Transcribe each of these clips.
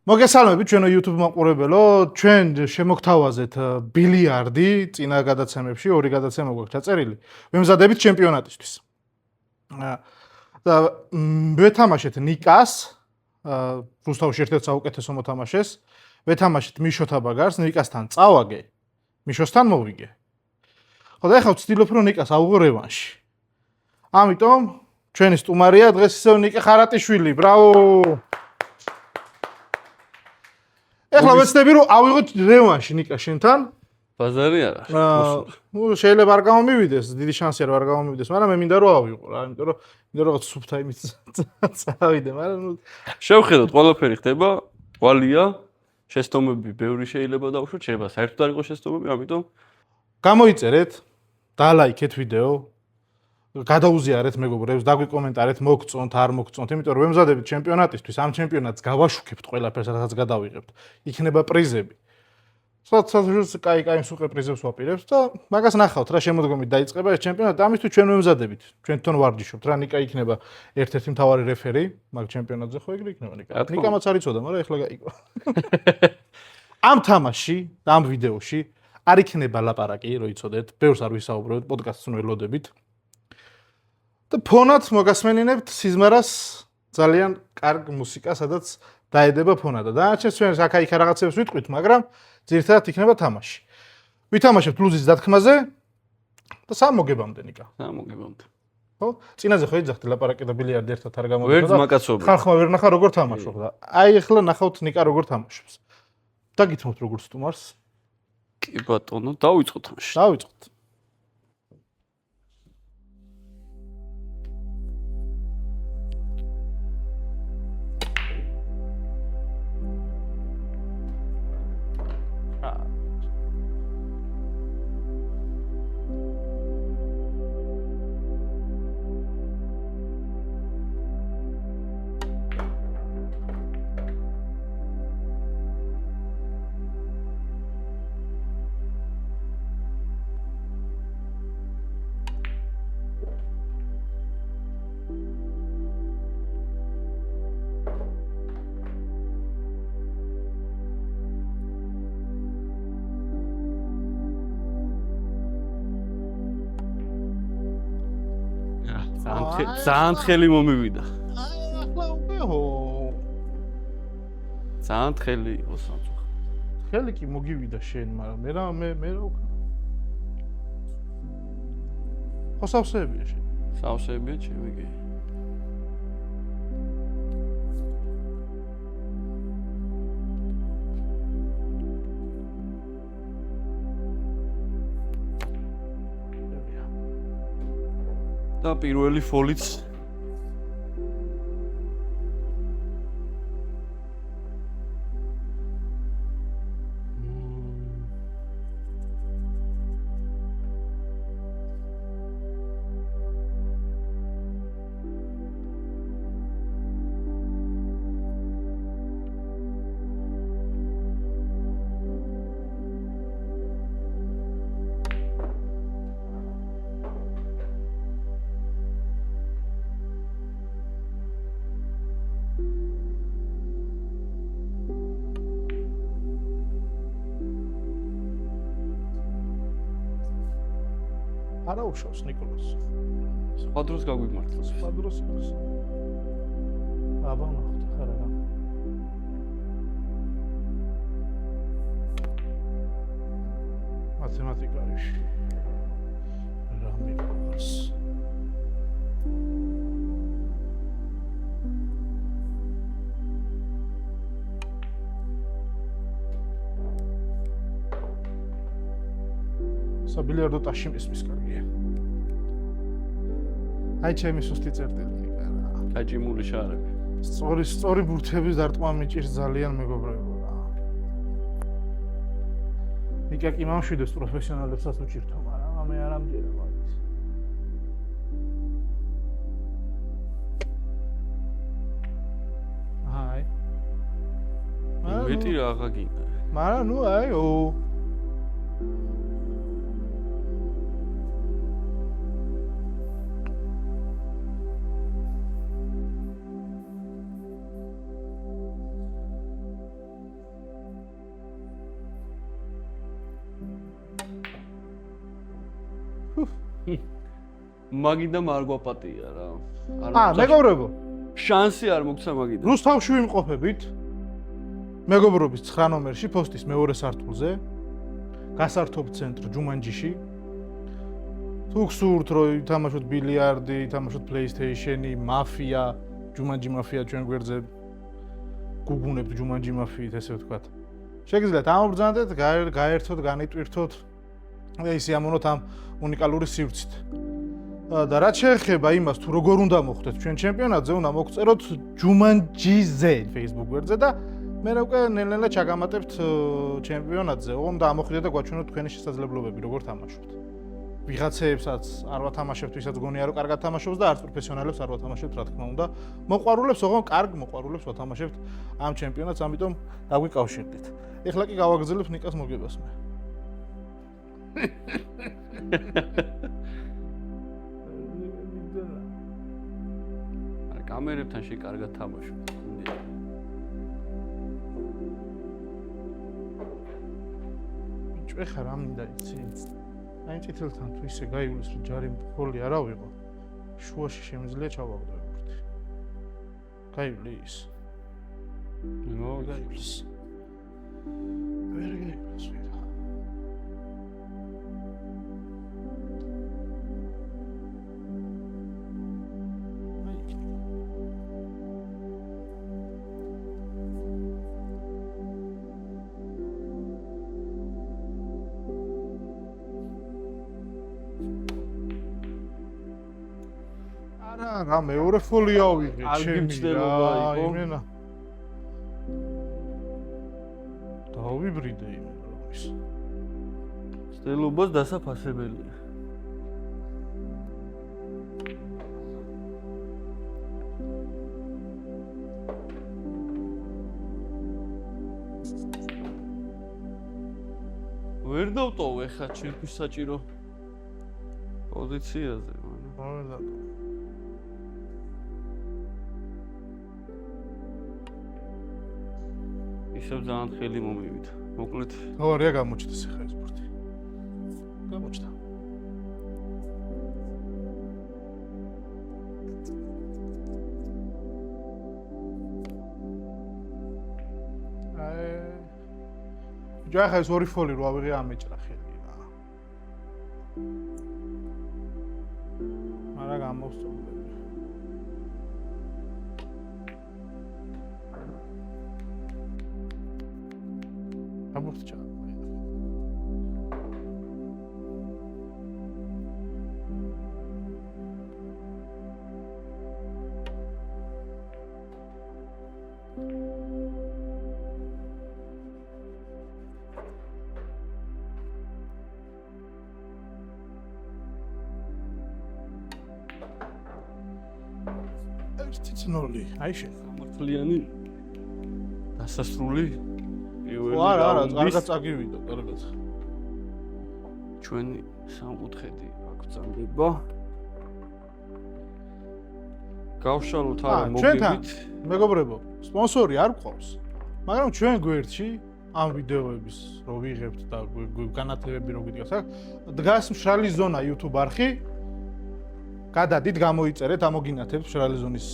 მოგესალმებით ჩვენო YouTube მაყურებელო, ჩვენ შემოგთავაზეთ ბილიარდი წინა გადაცემებში, ორი გადაცემა გვაქვს ჩაწერილი. ვემზადებით ჩემპიონატისთვის. და ვეთამაშეთ ნიკას, რუსთავში ერთ-ერთ საუკეთესო მოთამაშეს, ვეთამაშეთ მიშოთა ბაგარს, ნიკასთან წავაგე, მიშოსთან მოვიგე. ხო და ეხლა ვცდილობ რომ ნიკას ავუღო რევანში. ამიტომ ჩვენი სტუმარია დღეს ისევ ნიკა ხარატიშვილი, ბრავო! ეხლა ვეცდები რომ ავიღოთ რევანში ნიკა შენთან. ბაზარი არა. ნუ შეიძლება არ გამომივიდეს, დიდი შანსი არ გამომივიდეს, მაგრამ მე მინდა რომ ავიღო რა, იმიტომ რომ რაღაც სუფთა იმით წავიდე, მაგრამ ნუ შევხედოთ, ყველაფერი ხდება, ყვალია, შეცდომები ბევრი შეიძლება დავუშვათ, შეიძლება საერთოდ არ იყოს შეცდომები, ამიტომ გამოიწერეთ, დალაიქეთ ვიდეო, გადაუზიარეთ მეგობრებს, დაგვიკომენტარეთ, მოგწონთ, არ მოგწონთ, იმიტომ რომ ვემზადებით ჩემპიონატისთვის, ამ ჩემპიონატს გავაშუქებთ ყველაფერს, რაღაც გადავიღებთ. იქნება პრიზები. სოციალურ კაი მსუყე პრიზებს ვაპირებთ და მაგას ნახავთ რა შემოდგომით დაიწყება ეს ჩემპიონატი. ამისთვის ჩვენ ვემზადებით. ჩვენ თვითონ ვარჯიშობთ რა, ნიკა იქნება ერთ-ერთი მთავარი რეფერი მაგ ჩემპიონატზე, ხო ეგრე იქნება ნიკა. ნიკამაც არ იცოდა, მაგრამ ეხლა გაიგო. ამ თამაში, ამ ვიდეოში არ იქნება ლაპარაკი, რო იცოდეთ, ბევრს არ ვისაუბრებთ, პოდკასტს ვნელოდებით. და ფონად მოგასმენინებთ სიზმარას ძალიან კარგ მუსიკას, სადაც დაედება ფონა და დანარჩენს ჩვენ აქა-იქა რაღაცებს ვიტყვით, მაგრამ ძირითადად იქნება თამაში. ვითამაშებთ ბლუზის დათქმაზე და სამოგებამდე ნიკა. სამოგებამდე. ხო? წინაზე ხო იძახდი ლაპარაკი და ბილიარდი ერთად არ გამოდიოდა. ვერც მაკაცობი. ხალხმა ვერ ნახა როგორ თამაშობ და აი ახლა ნახავთ ნიკა როგორ თამაშობს. დაგითმოთ როგორ სტუმარს. კი ბატონო, დავიწყოთ მაშინ. დავიწყოთ. ძალიან ხელი მომივიდა. ახლა უყეო. ძალიან ხელი იყო სამწუხაროდ. ხელი კი მოგივიდა შენ, მაგრამ მე რა ვქნა. ხო სავსეებია შენ. სავსეებია ჩემი კი. და პირველი ფოლიც არა უშავს ნიკოლას. სხვა დროს გაგვიმართლოს. სხვა დროს იყოს. აბა ნახოთ ხარ რა. მათემატიკაში. რა მიყვარს. საბილიარდო ტაში მისმის კარგია. აი ჩემი სუსტი წერტილი ნიკა რა. გაჭიმული შარები. სწორი ბურთების დარტყმა მიჭირს ძალიან მეგობრებო რა. ნიკა კი მამშვიდეს პროფესიონალებსაც უჭირთო, მაგრამ მე არ ამჯერა მაგის. აი. მეტი რაღა გინდა. მაგრამ ნუ აიო. მაგიდამ არ გვაპატია რა. მეგობრებო, შანსი არ მოგცა მაგიდამ. რუსთავში ვიმყოფებით. მეგობრობის 9 ნომერში პოსტის მეორე სართულზე. გასართობ ცენტრ ჯუმანჯიში. თუ გსურთ რომ ითამაშოთ ბილიარდი, ითამაშოთ PlayStation-ი, მაფია, ჯუმანჯი მაფია ჩვენ გვერდზე გუგუნებთ ჯუმანჯი მაფიით, ესე ვთქვათ. შეგიძლიათ ამობრძანდეთ, გაერთოთ, განიტვირთოთ და ისე ამონოთ ამ უნიკალური სივრცით. და რაც შეეხება იმას, თუ როგორ უნდა მოხვდეთ ჩვენ ჩემპიონატზე, უნდა მოგწეროთ ჯუმანჯიზე Facebook გვერდზე და მე უკვე ნელ-ნელა ჩაგამატებთ ჩემპიონატზე. ოღონდ უნდა ამოხვიდეთ და გვაჩვენოთ თქვენი შესაძლებლობები, როგორ თამაშობთ. ვიღაცეებსაც არ ვათამაშებთ, ვისაც გონია რომ კარგად თამაშობს და არც პროფესიონალებს არ ვათამაშებთ, რა თქმა უნდა. მოყვარულებს, ოღონდ კარგ მოყვარულებს ვათამაშებთ ამ ჩემპიონატს, ამიტომ დაგვიკავშირდით. ეხლა კი გავაგრძელებ ნიკას მოგებას მე. არა, კამერებთან შეკარგად თამაშობ. ბიჭო, ეხლა რა მინდა იცი? აი წითელთან თუ ისე გაივლის რომ ჯარი მხოლი არა ვიყო, შუაში შემიძლია ჩავაგდო ეგრეთ. გაივლის. ნო, გაივლის. ვერ გაივლის ვიღა. რა მეორე ფოლია ვიღე არ გიმცდელობა იყო. იმენა დავიბრიდე იმენა ის ცდელობას დასაფასებელია. ვერ დავტოვე ხა ჩემთვის საჭირო პოზიციაზე, ყველა ისევ ძალიან ხელი მომივიდა. მოკლედ, თავარია გამოჩნდეს ახლა ეს სპორტი. გამოჩნდა. ჯახა ეს ორი ფოლი რო ავიღე ამეჭრა ხელი რა. მარა გამოვსწორდა. გამოვსჭა. ცნოლი, აი შენ. სამართლიანი დასასრული პირველი არა, რაუნდის კარგად წაგივიდა, კარგად. ჩვენი სამკუთხედი აქ წამდება. გავშალოთ არა ჩვენთან, მოგებით. მეგობრებო, სპონსორი არ გვყავს, მაგრამ ჩვენ გვერდში ამ ვიდეოების რო ვიღებთ და განათლებები რო გიდგას აქ, დგას მშრალი ზონა YouTube არხი. გადადით, გამოიწერეთ, ამოგინათებთ მშრალი ზონის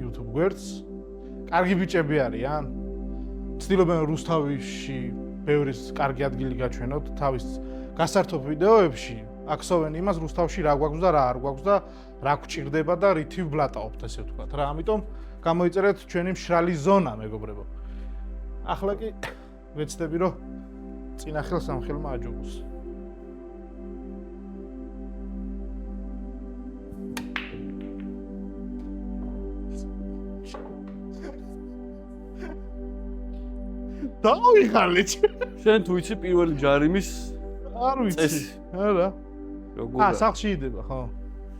YouTube გვერდს. კარგი ბიჭები არიან. ცდილობენ რუსთავში ბევრი კარგი ადგილი გაჩვენოთ თავის გასართობ ვიდეოებში. აქსოვენ იმას რუსთავში რა გვაქვს და რა არ გვაქვს და რა გვჭირდება და რითი ვლატაობთ, ესე ვთქვათ რა. ამიტომ გამოიწერეთ ჩვენი მშრალი ზონა, მეგობრებო. ახლა კი ვეცდები რომ წინა ხელს ამ ხელმა აჯობოს. დავიღალე შენ თუ იცი პირველი ჯარიმის არ ვიცი. წესი. არა. როგორ სახლში იდება, ხო?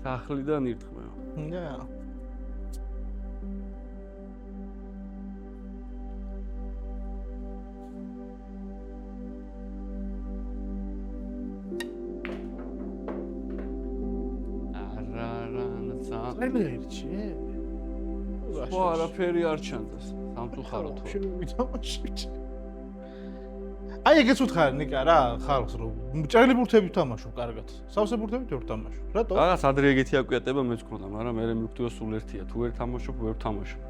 სახლიდან ირთმევა. და ელერჩი. ხო, არაფერი არ ჩანდა. სამწუხაროდ. შენ მითამაშე. აი ეგეც უთხარი ნიკა რა ხალხს რომ ჭრელი ბურთები თამაშობ კარგად. სავსე ბურთებით ვერ თამაშობ. რატო? რაღაც ადრე ეგეთი აკვიატება მეც გქონდა, მაგრამ მე მივხვდიო სულ ერთია. თუ ვერ თამაშობ, ვერ თამაშობ.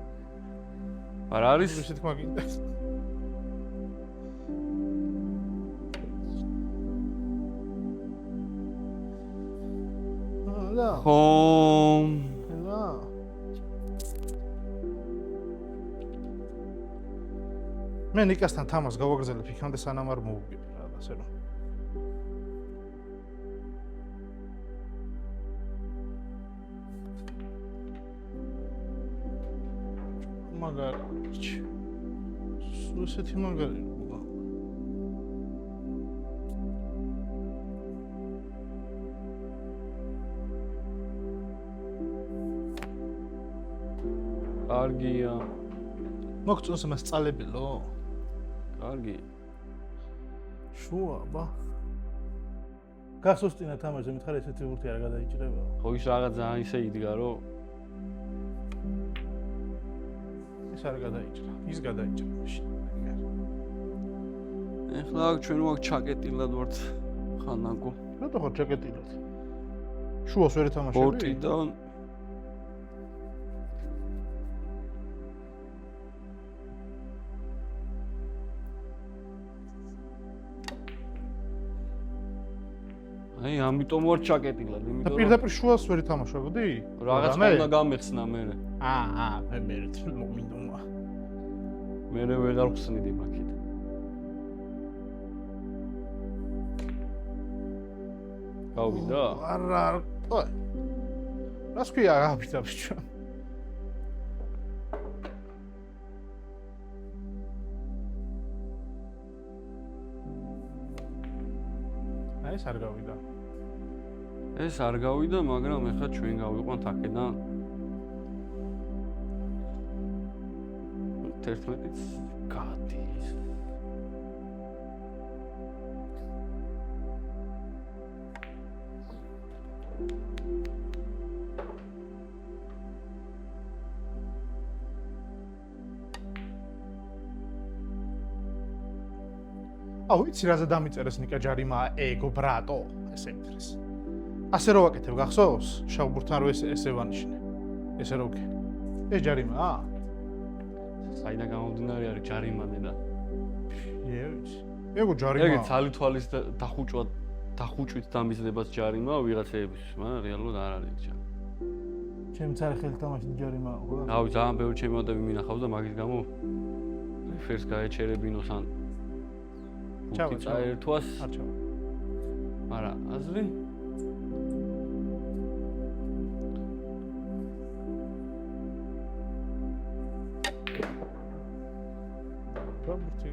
მაგრამ არის ისე თქმა გინდა. და ხომ და მე ნიკასთან თამას გავაგრძელებ იქამდე სანამ არ მოვუგებ რა ასე რომ მაგარი ესეთი მაგარი კარგია. მოგწონს მას წალებილო? კარგი. შუა ბა. გასოსტინა თამაში მითხარ ესეთი ბურთი არ გადაიჭრება. ხო ის რაღაც ძალიან ისე იდგა რომ ეს არ გადაიჭრა. ის გადაიჭრა მაშინ. ეხლა ჩვენ ვაკ ჩაკეტილად ვართ ხანაკო. რატო ხარ ჩაკეტილად? შუას ვერ ეთამაშები? ბორტიდან აი ამიტომ ვარ ჩაკეტილად, და იმიტომ პირდაპირ შუას ვერ ეთამაშებოდი? რაღაც უნდა გამეხსნა მე. მე მომინდომა. მე ვეღარ ხსნიდი მაგით. გავიდა? არა, ყო. რას ქვია გავიდა ბიჭო? აი ეს არ გავიდა. ეს არ გავიდა, მაგრამ ეხლა ჩვენ გავიყვანთ აქედან 11-იც გადის. აუ იცი რაზე დამიწერეს ნიკა ჯარიმაა ეგო ბრატო ესე მითხრეს. ასე რო ვაკეთებ გახსოვს? შავ ბურთთან რო ესე ვანიშნე. ესე რო ვქე. ეს ჯარიმაა? საიდან გამომდინარე არის ჯარიმადე და იეუჩ. ეგო ჯარიმაა. ეგ ცალითვალის დახუჭვით დამიზნებას ჯარიმაა ვიღაცეებისთვის, მაგრამ რეალურად არ არის ჯარიმა. ჩემი ცარი ხელით თამაში ჯარიმაა ხო? რავი, ძალიან ბევრი ჩემპიონატები მინახავს და მაგის გამო ფერს გაეჩერებინოს ან ჩავა, წაერთვას. არ ჩავა. მაგრამ აზრი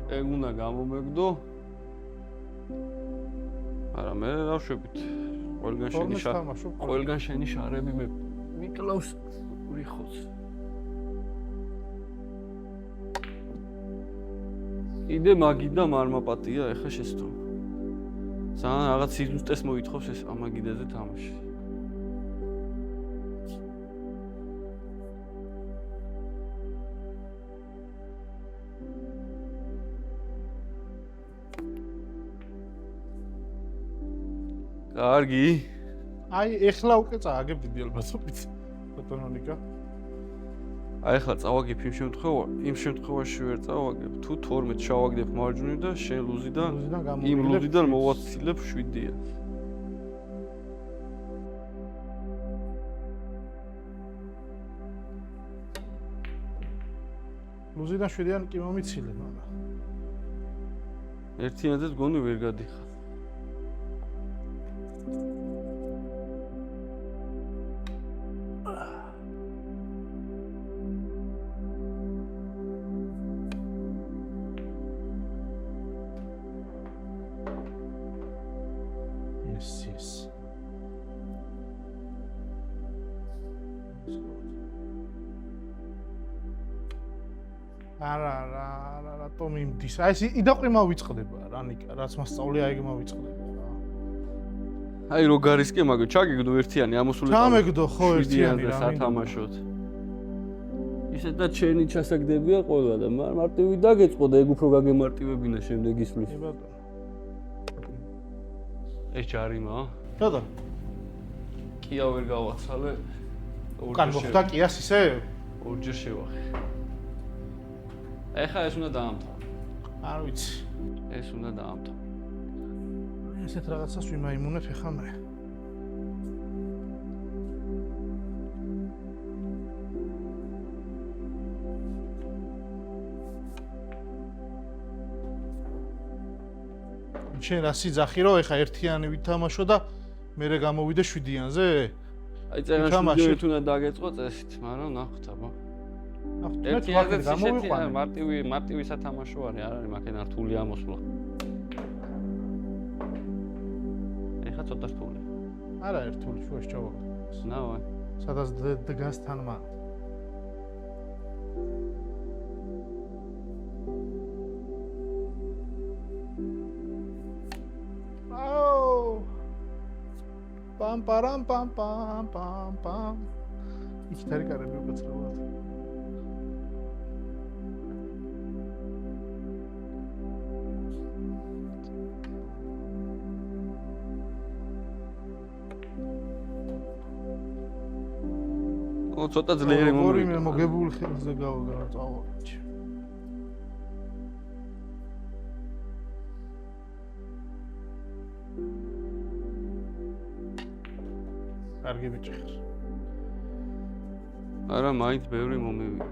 ეგ უნდა გამომეგდო. არა მე რა ვშვებით. ყველგან შენი შარები მე მიკლავს რიხოს. კიდე მაგიდამ არ მაპატია ეხა შესტო. ძალიან რაღაც სიზუსტეს მოითხოვს ეს ამაგიდაზე თამაში. კარგი. აი ეხლა უკვე წააგებდი ალბათობით. ბატონონიკა. აი ახლა წავაგებ იმ შემთხვევაში ვერ წავაგებ თუ 12 შავაგდებ მარჯვნივ და შენ ლუზიდან იმ ლუზიდან მოვაცილებ 7-იან. ლუზიდან 7-იან კი მომიცილე მაგრამ ერთიანადაც გონი ვერ გადიხარ. არა ტომიმდის. აი ეს იდაყვი მოვიწყდება რა ნიკა, რაც მასწავლია ეგ მოვიწყდება რა. აი რო გარისკე მაგო ჩაგიგდო ერთიანი ამოსული. ჩამეგდო ხო ერთიანი რა სათამაშოთ. ისე და ჩენი ჩასაგდებია ყველა და მარტივი დაგეწყო და ეგ უფრო გაგემარტივებინა შემდეგ ისმის. ეს ჯარიმა? და კია ვერ გავაცალე. უკან მოხდა კიას ისე? ორჯერ შევახე. ეხლა ეს უნდა დაამთავრა. არ ვიცი. ეს უნდა დაამთავრა. ესეთ რაღაცას ვიმაიმუნებ ეხლა მე. შენ რა სიძახი რომ ეხა ერთიანი ვითამაშო და მერე გამოვიდე 7-იანზე? აი წერაში თუნდა დაგეწყო წესით, მაგრამ ნახოთ აბა. ნახოთ, მე თვითონ გამოვიყვანე. მარტივი სათამაშო არის, არ არის მაქენა რთული ამოსვლა. ეხა ცოტა რთული. არა რთული, შუაში ჩავაგდე. ნავა. სადაც დგას თან მან. Pam param pam pam pam pam. Ich tari karები უკაცრავად. ცოტა ძლიერი მომი მე მოგებული ხელზე გავაგა წავაჩი. კარგი ბიჭი ხარ. არა, მაინც ბევრი მომივიდა.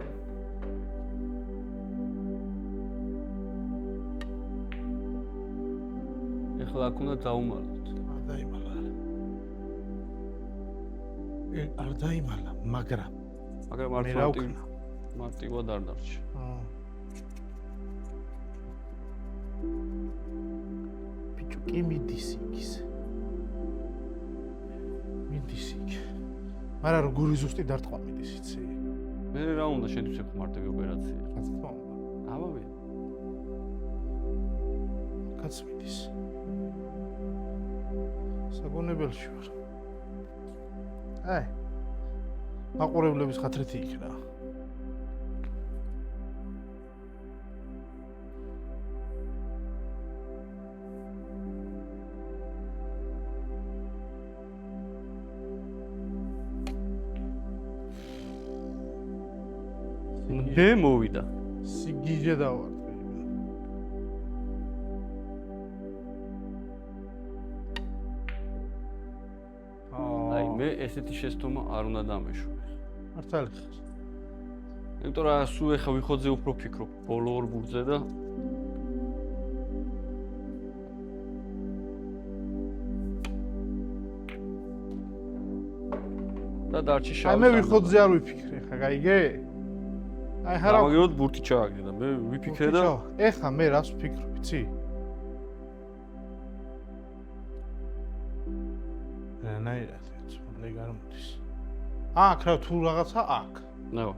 ეხლა აქ უნდა დავუმალოთ. არ დაიმალა. არ დაიმალა, მაგრამ მარტივად არ დარჩა. ბიჭო, კი მიდის იქ. მიდის იქ. მაგრამ როგორი ზუსტი დარტყვა მიდის იცი? მე რა უნდა შენთვის ეხო მარტივი ოპერაცია. რა თქმა უნდა. აბა კაც მიდის. საგონებელში ვარ. აი. მაყურებლების ხათრეთი იქნა. მე მოვიდა. სიგიჟე დავარ. აი მე ესეთი შეცდომა არ უნდა დამეშვი. მართალი ხარ. იმიტომ რომ სულ ეხა ვიხოძე უფრო ფიქრობ ბოლო ორ ბურთზე და დარჩი შავი. აი მე ვიხოძე არ ვიფიქრე ხა, გაიგე? აი ხარა მაგეროდ ბურთი ჩააგდე და მე ვიფიქრე და ეხა მე რას ვფიქრობ, იცი? რანაირად მე გარმოდის. აქ რა თუ რაღაცა აქ. ნაო.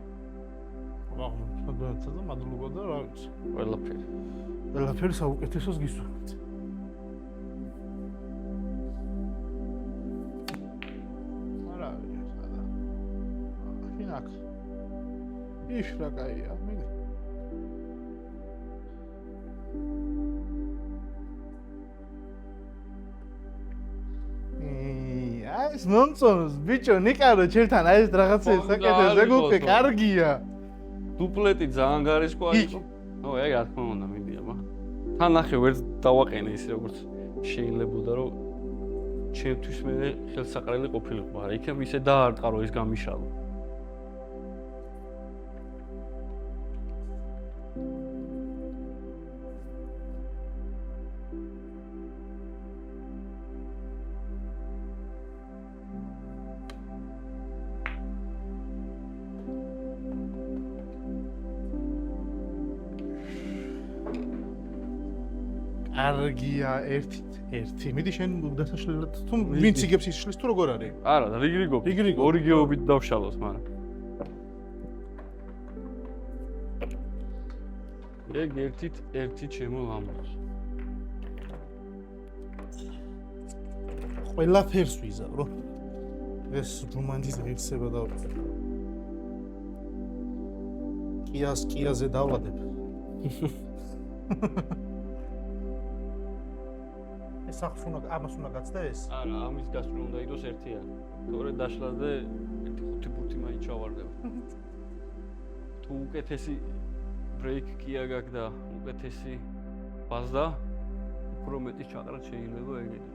მაგაცა და მადლობა და რა ვიცი. ყველაფერი. ყველაფერი საუკეთესოს გისურვებთ. არა, სადა. აქ. ის რა კაია, მიდი. აი ეს ნონსენს, ბიჭო, ნიკარო ჩემთან აი ეს რაღაცა საკეთე ზეგუყე, კარგია. დუპლეტი ძალიან გარისკვა იყო. ო, აი რა თქმა უნდა, მიდი აბა. თან ნახე ვერც დავაყენე ისე როგორც შეიძლებოდა რომ ჩემთვის მე ხელსაყრელი ყოფილიყო, არა იქამ ისე დაარტყა რომ ის გამიშალო. კარგია, ერთი. მიდი შენ დასაშლელად თუ ვინც იგებს ისშლის თუ როგორ არის? არა, რიგრიგობ. ორი გეობით დავშალოს, მაგრამ. ეგ ერთი ჩემო ლამბოს. ყველაფერს ვიზავრო. ეს რომანტიზმი ღირსება და კიაზე დავადებ. ეს სახს ამას უნდა გაცდა ეს? არა, ამის გასწრა უნდა იყოს ერთია. თორე დაშლაზე 1-5 ბურთი მაინც ჩავარდება. თუ უკეთესი ბრეიქ კია გაქვს და უკეთესი ბაზა, უფრო მეტი ჩაყრა შეიძლება ეგეთი.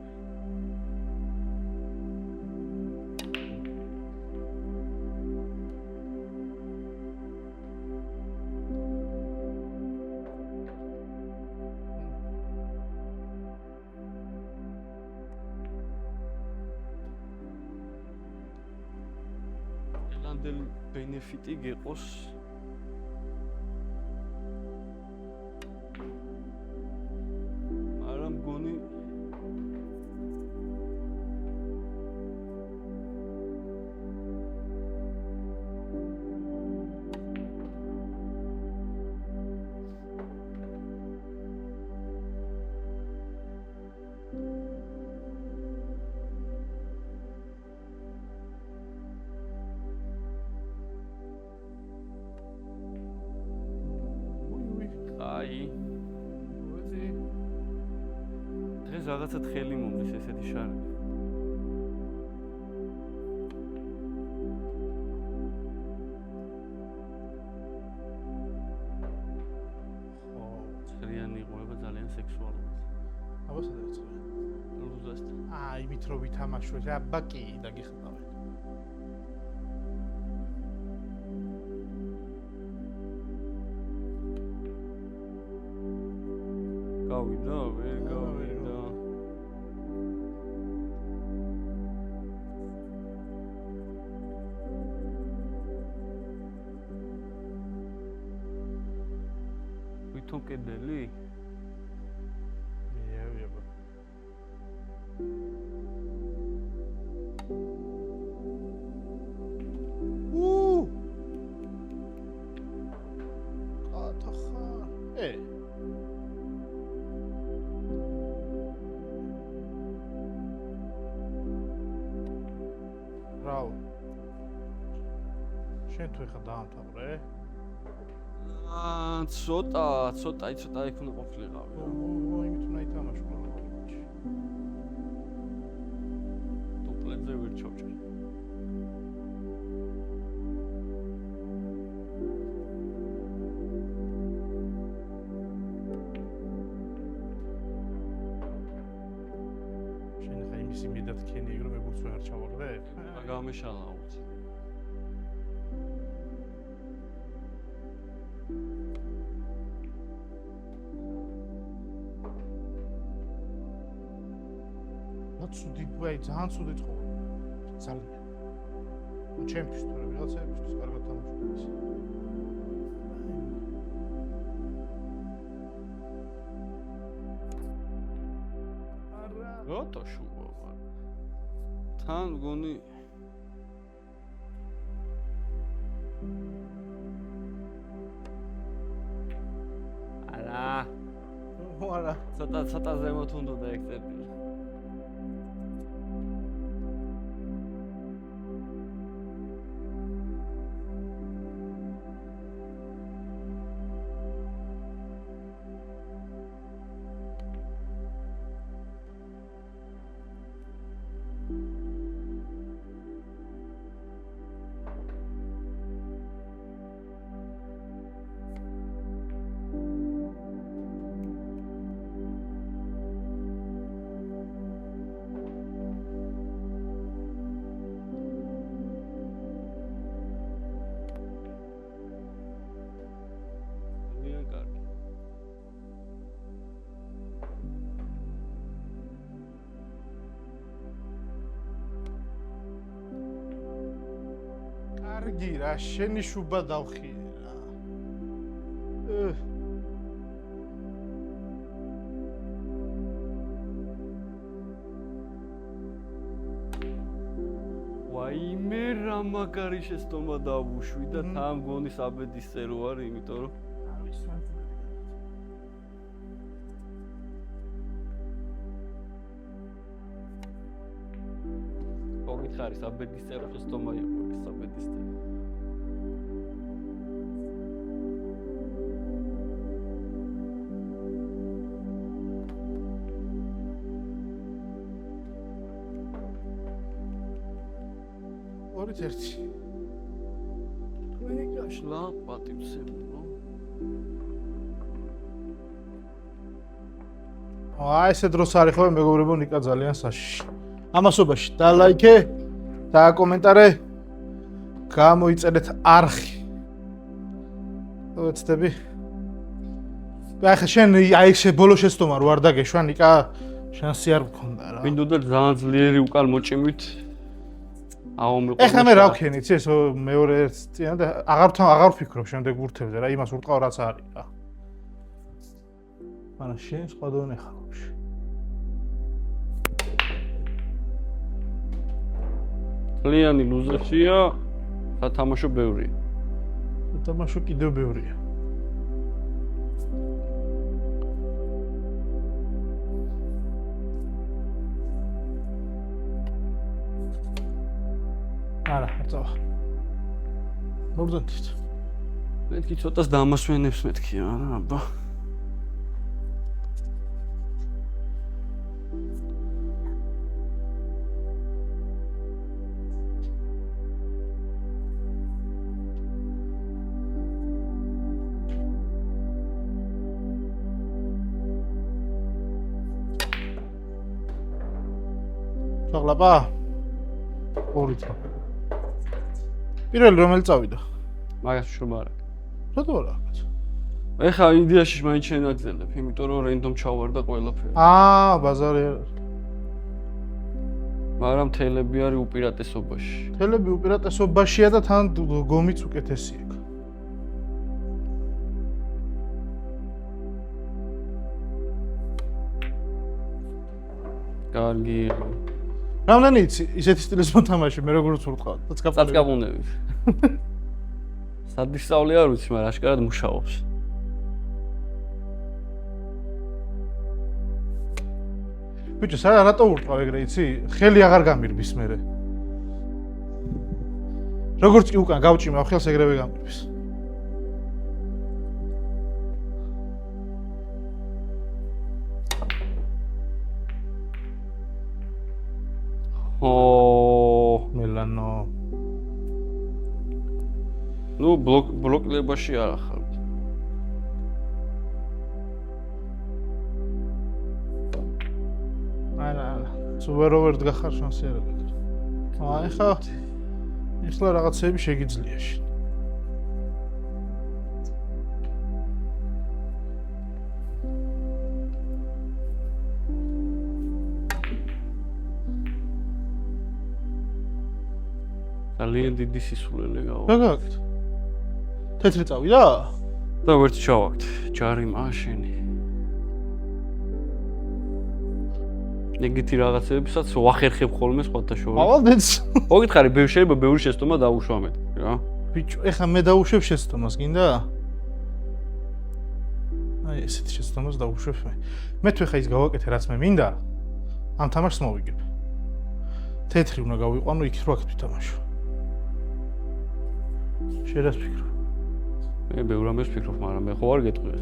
ელანდელი ბენეფიტი გეყოს არა მგონი აი დღეს რაღაცა თხელი მომდის ესეთი შარი. ხო, ცხრიანი იყვება ძალიან სექსუალურად. აბა სადაც ხო? ლუზასთან. იმით რომ ვითამაშო, აბა კი დაგიხტავე. გავიდა, ვერ გავიდა. ვითომ კედელი? მიევიება. კათხა. რავ. შენ თუ ეხა დაამთავრე? ცოტა იქ უნდა ყოფილიყავი. იმით უნდა ითამაშო რა. დუპლეტზე ვერ ჩავჭერ. შენ ხა იმის იმედად ქენი რომ ეგურც ვერ ჩავარდე? გამეშალა უცი. ცუდი ვაი ძალიან ცუდი წყობა. ძალიან. ჩემთვის თორე ვიღაცებისთვის კარგად თამაშობს. არა. რატო შუღობა? თან მგონი არა. არა. ცოტა ზემოთ უნდა დაექცეპტი. კარგი რა, შენი შუბა დავხიე რა. ვაიმე რა მაგარი შეცდომა დავუშვი და თან მგონი საბედის წერო არის, იმიტომ რომ არის სანწმელი. მოგითხარი საბედის წერო შეცდომა იყო ეს საბედის წერო. დავუყურეთ ერთი. შლა პატივცემულო. ესე დროს არის ხო მეგობრებო ნიკა ძალიან საშიში. ამასობაში დალაიქე, დააკომენტარე, გამოიწერეთ არხი. ვეცდები. ახლა შენ აი ეს ბოლო შეცდომა რო არ დაგეშვა ნიკა შანსი არ გქონდა რა. მინდოდა ძალიან ძლიერი უკან მოჭიმით. აომრიყო. ეხლა მე რა ვქენი, იცი ეს მეორე წინა და აღარ ვფიქრობ შემდეგ ბურთებზე რა, იმას ურტყავ რაც არის რა. მაგრამ შენ სხვა დონე ხარ ვაფშე. ლიანი ლუზერშია, სათამაშო ბევრია. სათამაშო კიდევ ბევრია. არა, არწავა. მოგდოდით. მეთქი ცოტას დამასვენებს მეთქი არა, აბა. ჩაღლაპა? ორი წა. პირველი რომელი წავიდა? მაგას შრომა არა. რატო არა? ეხა იდეაში მაინც შენაგზელებ, იმიტომ რომ რენდომ ჩავარდა ყველაფერი. ბაზარი არის. მაგრამ თელები არის უპირატესობაში. თელები უპირატესობაშია და თან გომიც უკეთესია. კარგი. რამდენი იცი ისეთი სტილის მოთამაშე მე როგორ ვთქვათ? წაწკაპუნები. სადისწავლე არ ვიცი, მაგრამ აშკარად მუშაობს. ბიჭო, რატო ურტყავ ეგრე იცი? ხელი აღარ გამირბის მერე. როგორც კი უკან გავჭიმავ ხელს ეგრევე გამირბის. მელანო. ნუ ბლოკლებაში არა ხარ. არა. სუპეროვერ დგახარ შანსი არ აქვს. ეხლა რაღაცები შეგიძლია შენ. ძალიან დიდი სისულელე გავა. რა გააკეთე? თეთრი წავიდა? და ვერც ჩავაგდ. ჯარი მაშენი. ეგეთი რაღაცებსაც ვახერხებ ხოლმე სხვათა შორის. ავალდეც. მოგითხარი, შეიძლება ბევრი შეცდომა დაუშვა მე, რა. ბიჭო, ეხლა მე დაუშვებ შეცდომას, გინდა? აი ესეთი შეცდომას დაუშვებ მე. მე თუ ეხა ის გავაკეთე რაც მე მინდა, ამ თამაშს მოვიგებ. თეთრი უნდა გავიყვანო, იქ რო აქ თვითამაშო. შენ რას ფიქრობ? მე ბევრ ამას ვფიქრობ, მაგრამ მე ხო არ გეტყვი.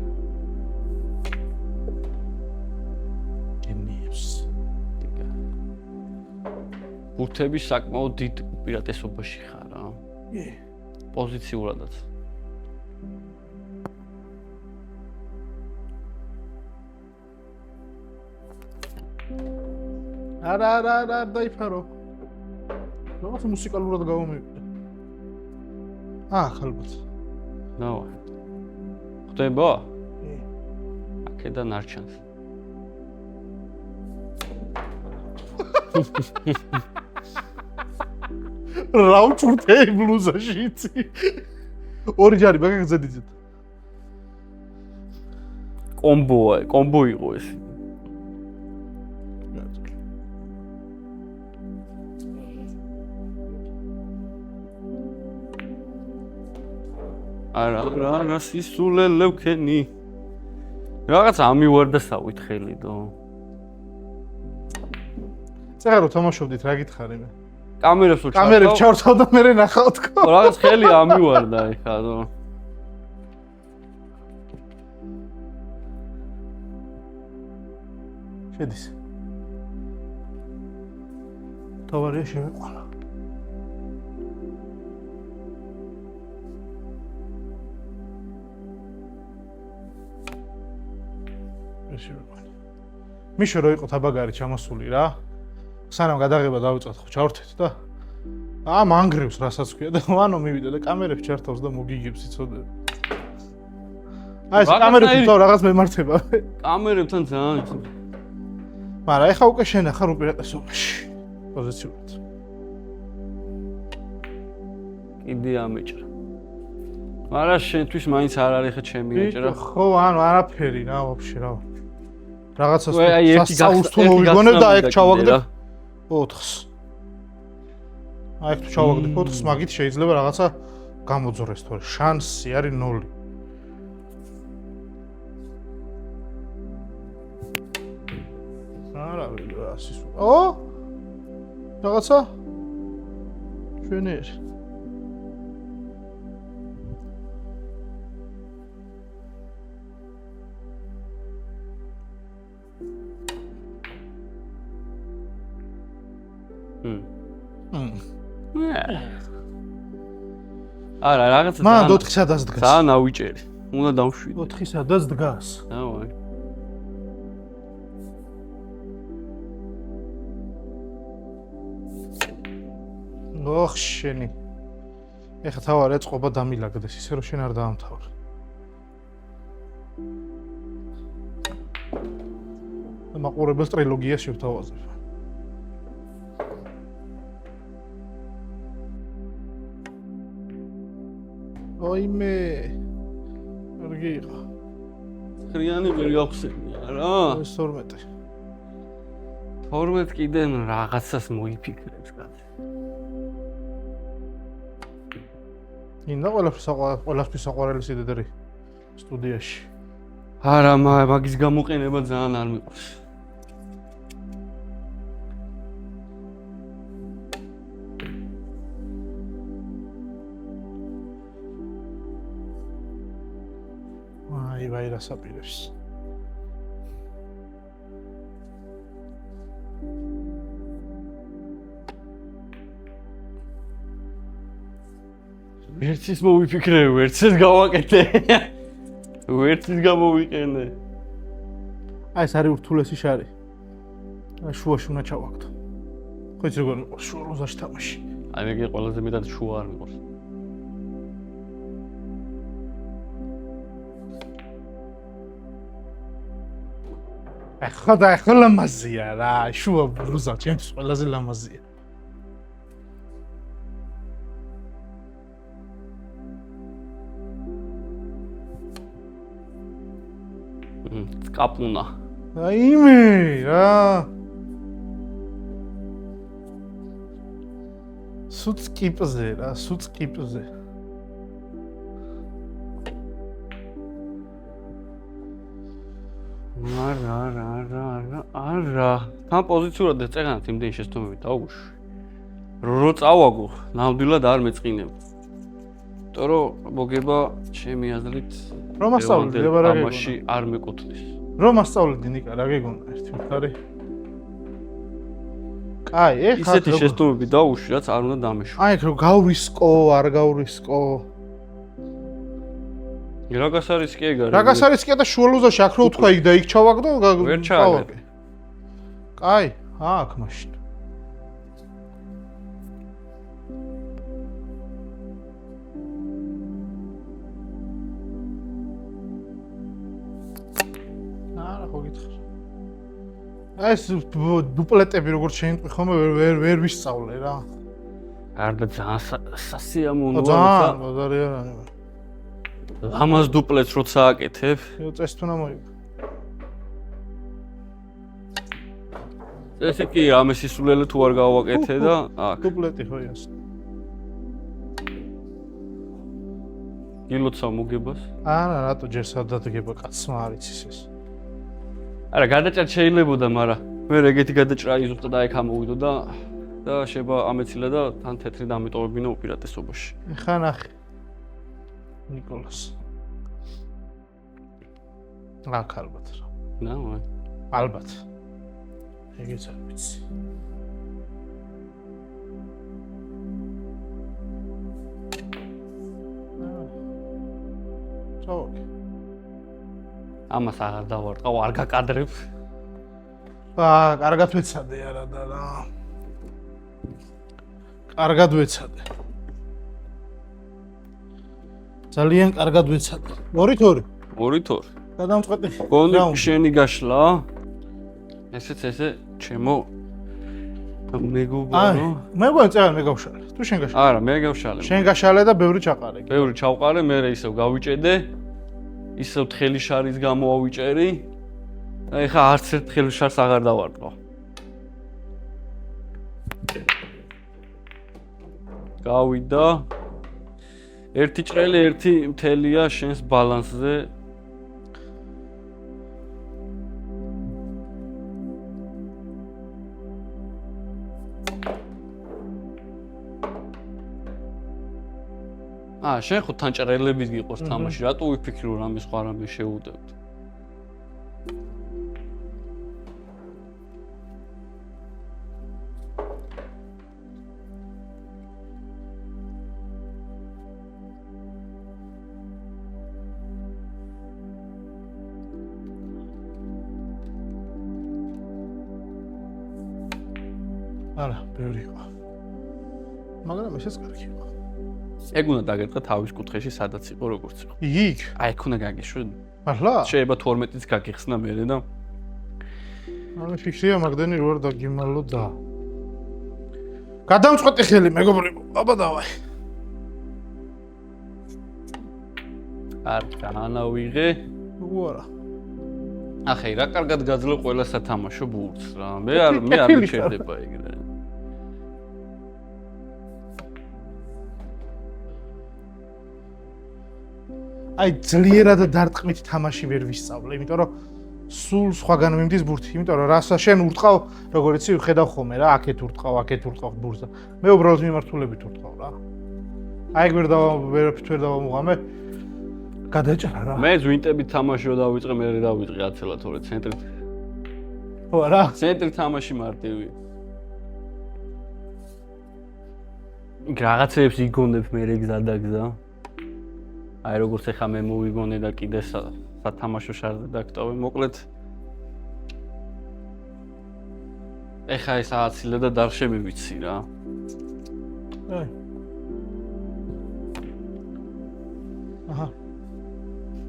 გენიებს. ბურთები საკმაოდ დიდ უპირატესობაში ხარ, რა. პოზიციურადაც. არა, დაიფარო. რაღაც მუსიკალურად გავამივიდა. ხალბათ. ნავა. ხდება? აქედან არ ჩანს. რა უწურთე ბლუზაში იცი? ორი ჯარი მაგაგზედით. კომბო იყო ეს. არა სისულელე ვქენი. რაღაც ამივარდა სავით ხელიდო. წაღა რო თამაშობდით რა გითხარი მე? კამერებს უჩავ. კამერებს ჩავთავ და მე ნახავ თქო. რაღაც ხელი ამივარდა ეხა დო. შედის. თავარია შევეყვალა. მიშო რო იყო თაბაგარი ჩამოსული რა. სანამ გადაღება დავიწყოთ ხო ჩავრთეთ და მანგრევს რასაც ქვია და ვანო მივიდა და კამერებს ჩართავს და მოგიგებს იცოდე. ეს კამერები თუ რაღაც მემართება. კამერებთან ძალიან მაგრამ ეხა უკვე შენ ახარ უპირატესობაში პოზიციურად. კიდე ამეჭრა. მაგრამ შენთვის მაინც არ არის ხა ჩემი ეჭრა. ხო, ანუ არაფერი რა ვაფშე რა. რაღაცას სასწაულს თუ მოვიგონებ და ეგ ჩავაგდებ 4-ს. აი თუ ჩავაგდებ 4-ს, მაგით შეიძლება რაღაცა გამოძრეს თორე შანსი არის 0. არა, ასის. რაღაცა ჩვენერ არა, რაღაცა მან 4-ი სადაც დგას. ძალიან ავიჭერი. უნდა დავშვიდე. 4-ი სადაც დგას. ავაი. ოხ შენი. ეხა თავარ ეწყობა დამილაგდეს ისე რომ შენ არ დაამთავრე. მაყურებელს ტრილოგიას შევთავაზებ. ოიმე. რგიღა. ხრიანი ვერ გავხსენია რა. ეს 12. 12 კიდე რაღაცას მოიფიქრებს კაცი. ინდა ყველაფრის საყვარელი სიდიდერი სტუდიაში. არა, მაგის გამოყენება ძალიან არ მიყვარს. ვაირას აპირებს. ვერცის მოვიფიქრე, ვერცის გავაკეთე. ვერცის გამოვიყენე. აი ეს არის ურთულესი შარი. აი შუაში უნდა ჩავაგდო. ხო იცი როგორ მიყვარს შუა ლუზაში თამაში. აი მე ყველაზე მეტად შუა არ მიყვარს. ახლა ლამაზია რა, შუა ლუზა ჩემთვის ყველაზე ლამაზია. კაპუნა. აიმე რა. სუცკიპზე რა, სუცკიპზე. არა. თან პოზიციურად ეწეგანათ იმდენი შეცდომები დაუშვი. რო წავაგო, ნამდვილად არ მეწყინებ. იმიტომ რომ მოგება ჩემი აზრით რომ ასწავლე რა ამაში არ მეკუთვნის. რომ ასწავლე ნიკა რა გეგონა ერთი მხარე. კაი, ეხლა ისეთი შეცდომები დაუშვი, რაც არ უნდა დამეშვა. აი ეგ რომ გავრისკო, არ გავრისკო. რაგას არის კი ეგ არის. რაგას არის კი და შუალუზაში აქ რო თქვა იქ და იქ ჩავაგდო, ვერ ჩავაგდე. კაი, აქ მაშინ. არა, ხო გითხარ. ეს დუპლეტები როგორც შეინყვი ხომ ვერ ვისწავლე რა. არდა ძალიან სასიამოვნოა. ძალიან ბაზარი არ არის. ლამაზ დუპლეტს როცა აკეთებ, წეს თუ ნამოიგო. ესე კი ამის ისულელე თუ არ გავაკეთე და აქ. დუპლეტი ხო ის. გილოცა მოგებას? არა, რატო ჯერ სადადგება კაცმა არ იცის ეს. არა, გადაჭრა შეიძლებოდა, მაგრამ მე ეგეთი გადაჭრა იზუსტა და აქ ამოვიდო და შეება ამეცილა და თან თეთრი დამიტოვებინა უპირატესობაში. ეხა ნახე. ნიკოლას. აქ ალბათ რა. ნაი. ალბათ. ეგეც არ ვიცი. ჩავაგე. ამას აღარ დავარტყავ, არ გაკადრებ. კარგად ვეცადე არა და რა. კარგად ვეცადე. ძალიან კარგად ვეცადე. 2-2. 2-2. გადამწყვეტი. გონი შენი გაშლა. ესე ჩემო მეგობარო. მე გვეწევ მე გავშალე. თუ შენ გაშალე. არა, მე გავშალე. შენ გაშალე და ბევრი ჩაყარე. ბევრი ჩავყარე, მე ისევ გავიჭედე. ისევ თხელი შარის გამოვავიჭერი. აი ხა არც ერთ თხელი შარს აღარ დავარტყო. გავიდა. ერთი ჭრელი, ერთი მთელია შენს ბალანსზე. შენ ხო თან ჭრელებით გიყოს თამაში, რატო ვიფიქრი რომ ამის სხვა რამე შეუდევთ? არა, ბევრი იყო. მაგრამ ესეც კარგი იყო. ეგ უნდა დაგერტყა თავის კუთხეში, სადაც იყო როგორც იყო. იქ? აი, ეგ უნდა გაგეშვი. მართლა? შეიძლება 12-იც გაგიხსნა მერე და ანუ ფიქრია მაგდენი როარ დაგიმალო და. გადამწყვეტი ხელი, მეგობრებო. აბა დავაი. არ განავიღე. უარა. ახლა რა კარგად გაძლევ ყველა სათამაშო ბურთს რა. მე არ მიჩერდება ეგრე. აი ძლიერად დარტყმით თამაში ვერ ვისწავლე, იმიტომ რომ სულ სხვაგან მიმდის ბურთი, იმიტომ რომ რასა შენ ურტყავ, როგორ იცი, ხედავ ხოლმე რა, აქეთ ურტყავ ბურთს. მე უბრალოდ მიმართულებით ურტყავ რა. აი ეგ ვერ დავამუღამე. გადაჭრა რა. მე ზვინტებით თამაშო დავიწყე, მე დავიწყე აცელა თორე ცენტრით. ხო რა? ცენტრით თამაში მარტივი. რაღაცებს იგონებ მე გზადაგზა. აი როგორც ეხა მე მოვიგონე და კიდე სათამაშო შარზე დაგტოვე, მოკლედ ეხა ეს ააცილე და დარშე მივიცი რა. აი. აჰა.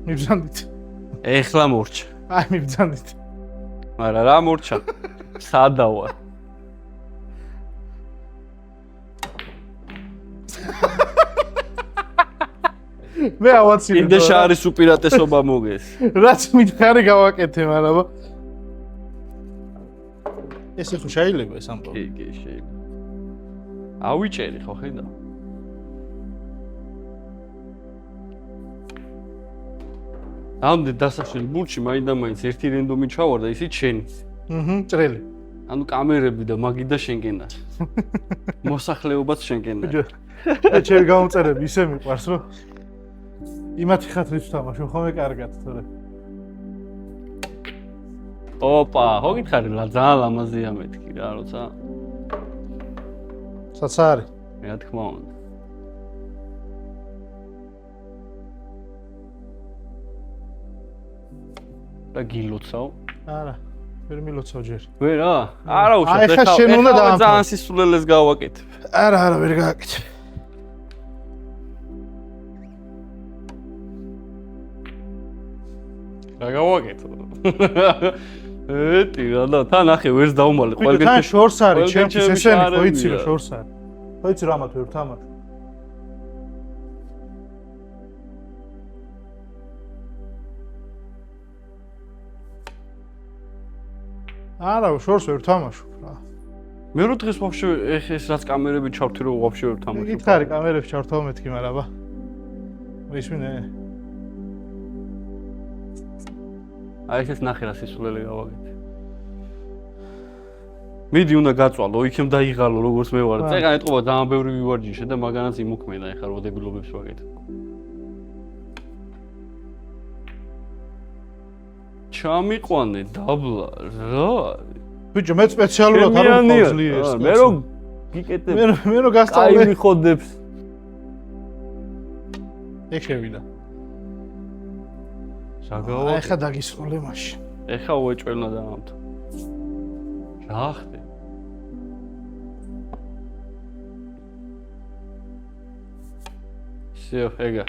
მიბრძანდით. ეხლა მორჩა. აი მიბრძანდით. არა რა მორჩა? სადავა. მე ავაცილე. კიდე შარის უპირატესობა მოგეს. რაც მითხარი გავაკეთე, მაგრამ ესე ხო შეიძლება ეს ამბავი? კი, შეიძლება. ავიჭერი ხო ხედავ? ამდენ დასახშელი ბურთში მაინდა-მაინც ერთი რენდომი ჩავარდა, ისიც შენი. ჭრელი. ანუ კამერები და მაგი და შენკენა. მოსახლეობაც შენკენა. მე ჩემი გამომწერები ისე მიყვარს, რომ იმათი ხათრით ვთამაშო, ხოლმე კარგად, თორე. ოპა, ხო გითხარი, ძალიან ლამაზია მეთქი რა, როცა საცარი. რა თქმა უნდა. და გილოცავ? არა, ვერ მილოცავ ჯერ. ვერა? არა უშავ, ეხლა შენ უნდა დაამთავრე. ძალიან სისულელეს გავაკეთებ. არა, ვერ გააკეთებ. რა გავაკეთო? ეტი რა და თან ახე ვერს დავუმალე ყველგან. თან შორს არის, ჩემთვის ესენი ხო იცი რა შორს არის. ხო იცი რა მათ ვერ ვთამაშ. არა, შორს ვერ ვთამაშობ რა. მე რო დღეს ვაფშე ეს რაც კამერები ჩავთვი რომ ვაფშე ვერ ვთამაშობ. გითხარი კამერები ჩავთავ მეთქი, მაგრამ აბა. ვისმინე. აი ეს ნახე რა სისულელე გავაკეთე. მიდი უნდა გაწვალო, იქემ დაიღალო როგორც მე ვარ. წეგან ეტყობა ძალიან ბევრი ვივარჯიშე და მაგანაც იმოქმედა ეხლა რო დებილობებს ვაკეთებ. ჩამიყვანე დაბლა რა. ბიჭო, მე სპეციალურად არ ვყავძლი ეს. მე რო გიკეთებ. მე რო გასწავლე. აი მიხოდებს. ეგ შევიდა. საგავა. ეხა დაგისროლე მაშინ. ეხა უეჭველნა დაამთავრა. რა ხდება? Всё, ეგა.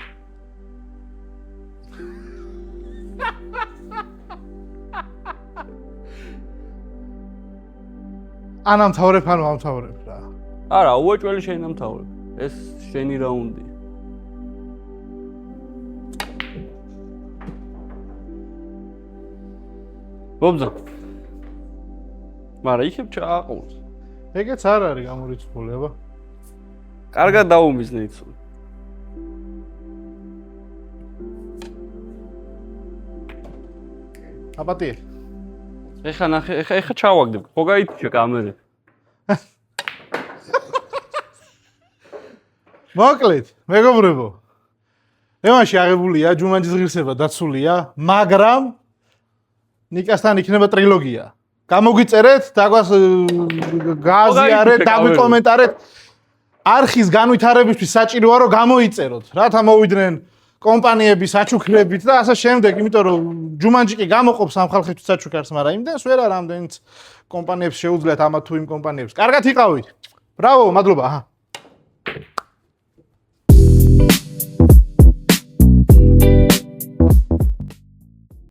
ანამთავრებ ანუ ამთავრებ რა. არა, უეჭველი შენ დამთავრებ. ეს შენი რაუნდია. ბობზა. მაგრამ იქებ ჩააყოლს. ეგეც არ არის გამორიცხული, აბა. კარგად დაუმიზნე იცი. აბატი. ეხა ნახე, ეხა ჩავაგდებ. ხო გაიჩე კამერა. მოკლედ, მეგობრებო. ემაში აღებულია ჯუმანჯის ღირსება დაცულია, მაგრამ ნიკასთან იქნება ტრილოგია. გამოგვიწერეთ, დაგვას გააზიარეთ, დაგვიკომენტარეთ. არხის განვითარებისთვის საჭიროა რომ გამოიწეროთ, რათა მოვიდნენ კომპანიების საჩუქრებით და ასე შემდეგ, იმიტომ რომ ჯუმანჯი კი გამოყოფს ამ ხალხისთვის საჩუქარს, მაგრამ იმდენს ვერ არ ამდენიც კომპანიებს შეუძლიათ ამა თუ იმ კომპანიებს. კარგად იყავით. ბრავო, მადლობა.